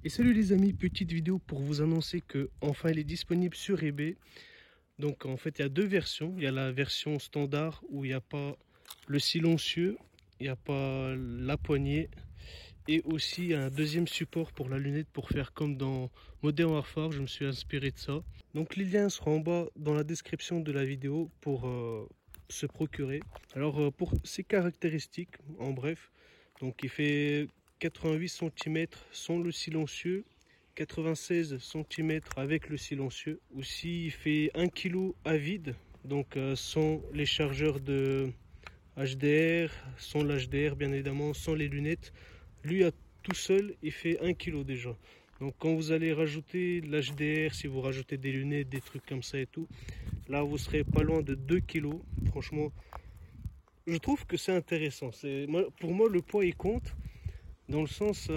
Et salut les amis, petite vidéo pour vous annoncer que enfin elle est disponible sur eBay. Donc en fait il y a deux versions. Il y a la version standard où il n'y a pas le silencieux, il n'y a pas la poignée. Et aussi un deuxième support pour la lunette pour faire comme dans Modern Warfare, je me suis inspiré de ça. Donc les liens seront en bas dans la description de la vidéo pour se procurer. Alors pour ses caractéristiques, en bref, donc il fait 88 cm sans le silencieux, 96 cm avec le silencieux. Aussi il fait 1 kg à vide, donc sans les chargeurs de HDR, sans l'HDR bien évidemment, sans les lunettes. Lui à tout seul il fait 1 kg déjà. Donc quand vous allez rajouter l'HDR, si vous rajoutez des lunettes, des trucs comme ça et tout, là vous serez pas loin de 2 kg. Franchement, je trouve que c'est intéressant. Pour moi le poids il compte, dans le sens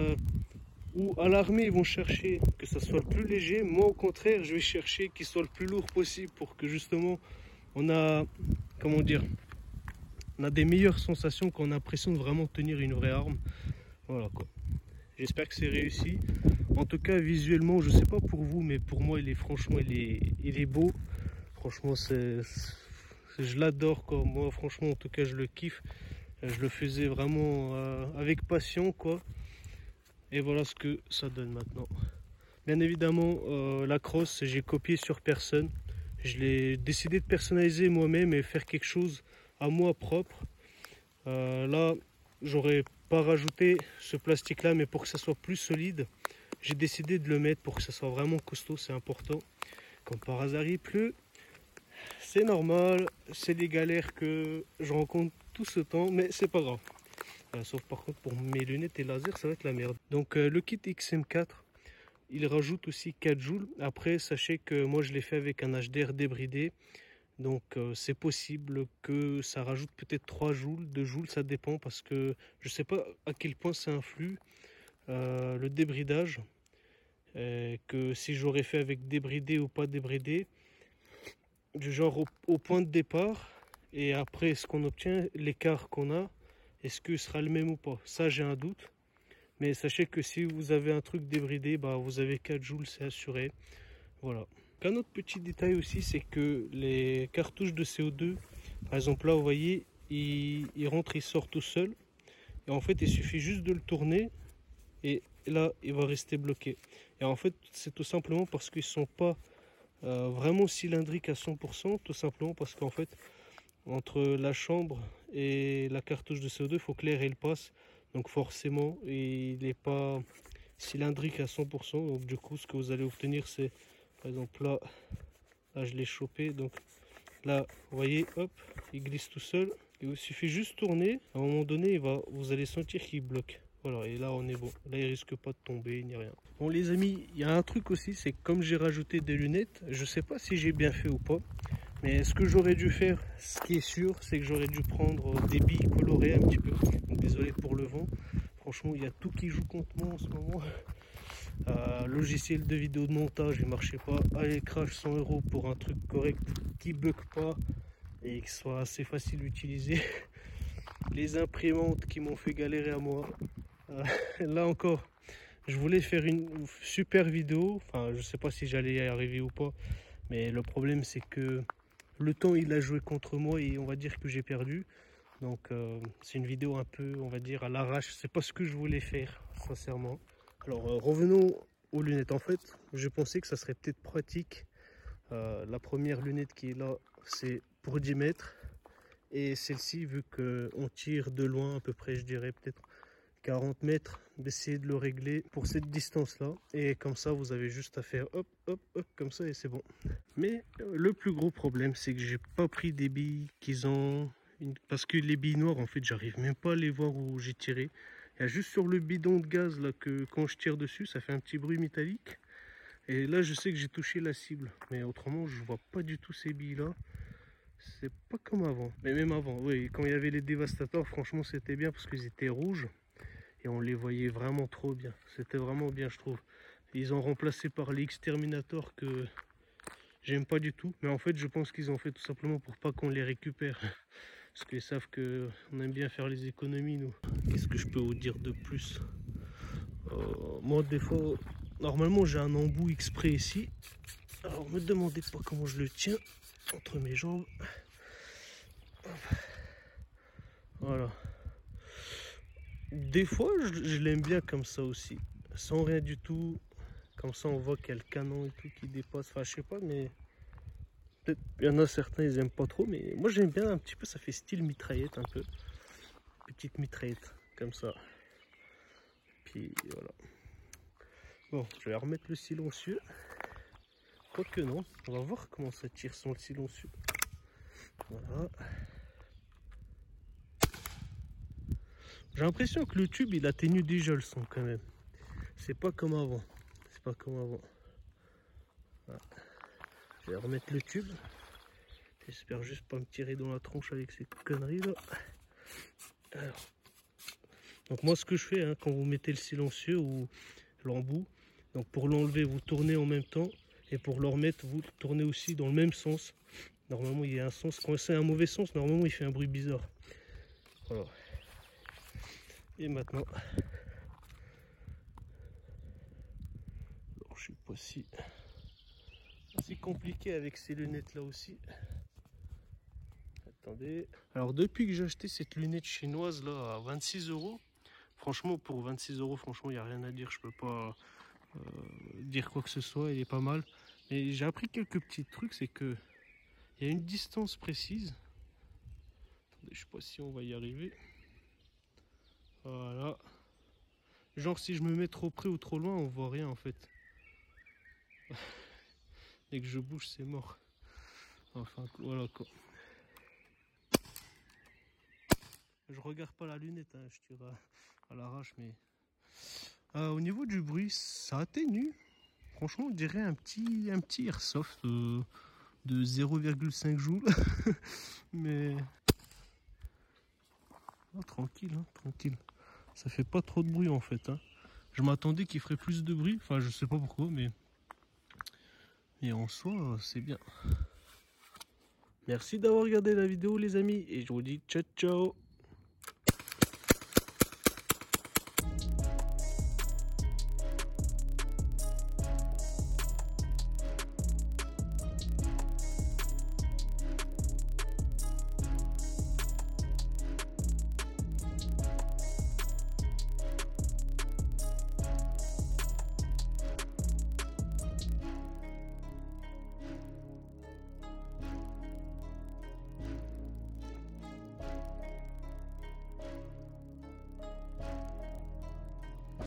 où à l'armée ils vont chercher que ça soit le plus léger. Moi au contraire je vais chercher qu'il soit le plus lourd possible pour que justement on a, comment dire, on a des meilleures sensations quand on a l'impression de vraiment tenir une vraie arme. Voilà quoi. J'espère que c'est réussi. En tout cas visuellement, je sais pas pour vous, mais pour moi franchement il est beau. Franchement je l'adore quoi. Moi franchement en tout cas je le kiffe. Je le faisais vraiment avec passion quoi. Et voilà ce que ça donne maintenant. Bien évidemment la crosse j'ai copié sur personne. Je l'ai décidé de personnaliser moi-même et faire quelque chose à moi propre. Là, j'aurais pas rajouté ce plastique là, mais pour que ça soit plus solide, j'ai décidé de le mettre pour que ça soit vraiment costaud, c'est important. Comme par hasard il pleut, c'est normal, c'est des galères que je rencontre tout ce temps, mais c'est pas grave. Sauf par contre pour mes lunettes et laser, ça va être la merde. Donc le kit XM4, il rajoute aussi 4 joules. Après, sachez que moi je l'ai fait avec un HDR débridé. Donc c'est possible que ça rajoute peut-être 3 joules, 2 joules, ça dépend parce que je ne sais pas à quel point ça influe le débridage. Que si j'aurais fait avec débridé ou pas débridé, du genre au point de départ et après ce qu'on obtient, l'écart qu'on a, est-ce que ce sera le même ou pas? Ça j'ai un doute. Mais sachez que si vous avez un truc débridé, bah, vous avez 4 joules, c'est assuré. Voilà. Un autre petit détail aussi, c'est que les cartouches de CO2, par exemple là, vous voyez, il rentre, il sort tout seul. Et en fait, il suffit juste de le tourner et là, il va rester bloqué. Et en fait, c'est tout simplement parce qu'ils ne sont pas vraiment cylindriques à 100%, tout simplement parce qu'en fait, entre la chambre et la cartouche de CO2, il faut que l'air passe. Donc forcément, il n'est pas cylindrique à 100%. Donc du coup, ce que vous allez obtenir, c'est, par exemple là je l'ai chopé. Donc là, vous voyez, hop, il glisse tout seul. Et il suffit juste de tourner. À un moment donné, vous allez sentir qu'il bloque. Voilà, et là on est bon. Là il risque pas de tomber ni rien. Bon les amis, il y a un truc aussi, c'est que comme j'ai rajouté des lunettes, je sais pas si j'ai bien fait ou pas. Mais ce que j'aurais dû faire, ce qui est sûr, c'est que j'aurais dû prendre des billes colorées un petit peu. Donc, désolé pour le vent. Franchement, il y a tout qui joue contre moi en ce moment. Logiciel de vidéo de montage, il marchait pas. Allez, crash 100 € pour un truc correct qui bug pas et qui soit assez facile à utiliser. Les imprimantes qui m'ont fait galérer à moi. Là encore, je voulais faire une super vidéo. Enfin, je sais pas si j'allais y arriver ou pas. Mais le problème, c'est que le temps, il a joué contre moi et on va dire que j'ai perdu. Donc, c'est une vidéo un peu, on va dire, à l'arrache. C'est pas ce que je voulais faire, sincèrement. Alors, revenons aux lunettes. En fait, je pensais que ça serait peut-être pratique. La première lunette qui est là, c'est pour 10 mètres. Et celle-ci, vu qu'on tire de loin, à peu près, je dirais peut-être 40 mètres, d'essayer de le régler pour cette distance-là. Et comme ça, vous avez juste à faire hop, hop, hop, comme ça et c'est bon. Mais le plus gros problème, c'est que j'ai pas pris des billes qu'ils ont... Parce que les billes noires, en fait, j'arrive même pas à les voir où j'ai tiré. Il y a juste sur le bidon de gaz, là, que quand je tire dessus, ça fait un petit bruit métallique. Et là, je sais que j'ai touché la cible. Mais autrement, je vois pas du tout ces billes-là. C'est pas comme avant. Mais même avant, oui, quand il y avait les dévastateurs, franchement, c'était bien parce qu'ils étaient rouges. Et on les voyait vraiment trop bien. C'était vraiment bien, je trouve. Ils ont remplacé par les exterminators que j'aime pas du tout. Mais en fait, je pense qu'ils ont fait tout simplement pour pas qu'on les récupère. Parce qu'ils savent qu'on aime bien faire les économies, nous. Qu'est-ce que je peux vous dire de plus? Moi des fois, normalement j'ai un embout exprès ici. Alors me demandez pas comment je le tiens entre mes jambes. Voilà. Des fois je l'aime bien comme ça aussi, sans rien du tout. Comme ça on voit qu'il y a le canon et tout qui dépasse. Enfin je sais pas, mais peut-être il y en a certains ils aiment pas trop, mais moi j'aime bien un petit peu. Ça fait style mitraillette un peu, petite mitraillette comme ça. Puis voilà. Bon, je vais remettre le silencieux. Quoique non, on va voir comment ça tire sans le silencieux. Voilà. J'ai l'impression que le tube il atténue déjà le son quand même. C'est pas comme avant. C'est pas comme avant. Voilà. Je vais remettre le tube. J'espère juste pas me tirer dans la tronche avec ces conneries là. Alors. Donc moi ce que je fais hein, quand vous mettez le silencieux ou l'embout, donc pour l'enlever vous tournez en même temps et pour le remettre vous tournez aussi dans le même sens. Normalement il y a un sens. Quand c'est un mauvais sens, normalement il fait un bruit bizarre. Voilà. Et maintenant, alors je suis pas si compliqué avec ces lunettes là aussi. Attendez. Alors depuis que j'ai acheté cette lunette chinoise là à 26 €, franchement pour 26 €, franchement il n'y a rien à dire. Je peux pas dire quoi que ce soit, il est pas mal. Mais j'ai appris quelques petits trucs, c'est que il y a une distance précise. Attendez, je sais pas si on va y arriver. Voilà. Genre si je me mets trop près ou trop loin, on voit rien en fait. Dès que je bouge, c'est mort. Enfin, voilà quoi. Je regarde pas la lunette, hein, je tire à l'arrache, mais au niveau du bruit, ça atténue. Franchement, on dirait un petit airsoft de 0,5 joules. Mais oh, tranquille, hein, tranquille. Ça fait pas trop de bruit en fait. Hein. Je m'attendais qu'il ferait plus de bruit. Enfin, je sais pas pourquoi, mais en soi, c'est bien. Merci d'avoir regardé la vidéo, les amis, et je vous dis ciao ciao.